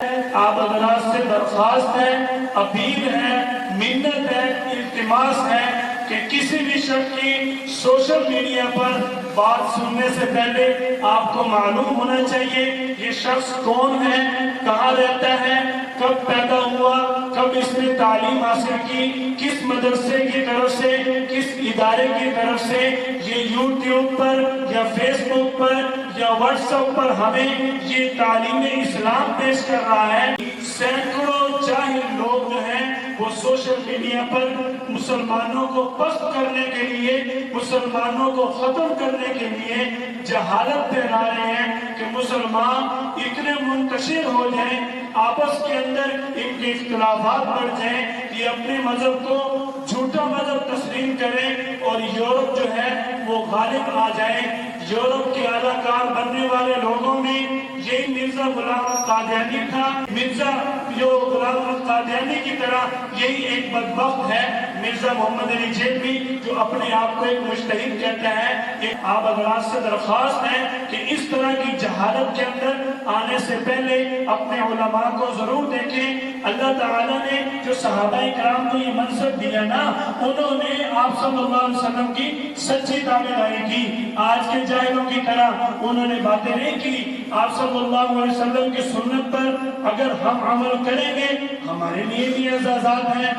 آپ حضرات سے درخواست ہے، اپیل ہے، منت ہے، التماس ہے کہ کسی بھی شخص کی سوشل میڈیا پر بات سننے سے پہلے آپ کو معلوم ہونا چاہیے یہ شخص کون ہے، کہاں رہتا ہے، کب پیدا ہوا، کب اس نے تعلیم حاصل کی، کس مدرسے کی طرف سے، کس ادارے کی طرف سے یہ یوٹیوب پر یا فیس بک پر یا واٹس ایپ پر ہمیں یہ تعلیم اسلام پیش کر رہا ہے۔ سینکڑوں جاہل لوگ جو ہیں وہ سوشل میڈیا پر مسلمانوں کو پست کرنے کے لیے، مسلمانوں کو ختم کرنے کے لیے جہالت پھیلا رہے ہیں کہ مسلمان اتنے منتشر ہو جائیں، آپس کے اندر ان کے اختلافات بڑھ جائیں، یہ اپنے مذہب کو جھوٹا مذہب تسلیم کریں اور یورپ جو ہے وہ غالب آ جائے۔ یورپ کے اعلیٰ کار بننے والے لوگوں میں یہی مرزا غلام احمد قادیانی تھا، مرزا جو غلام احمد قادیانی کی طرح یہی ایک بدبخت ہے مرزا محمد علی جیلوی جو اپنے آپ کو ایک مجتہد کہتا ہے۔ کہ آپ حضرات سے درخواست ہے کہ اس طرح کی جہالت کے اندر آنے سے پہلے اپنے علماء کو ضرور دیکھیں۔ اللہ تعالیٰ نے جو صحابہ کرام کو یہ منصب دیا نا، انہوں نے آپ صلی اللہ علیہ وسلم کی سچی تابعداری کی، آج کے جاہلوں کی طرح انہوں نے باتیں نہیں کی۔ آپ صلی اللہ علیہ وسلم کی سنت پر اگر ہم عمل کریں گے ہمارے لیے بھی اعزازات ہیں۔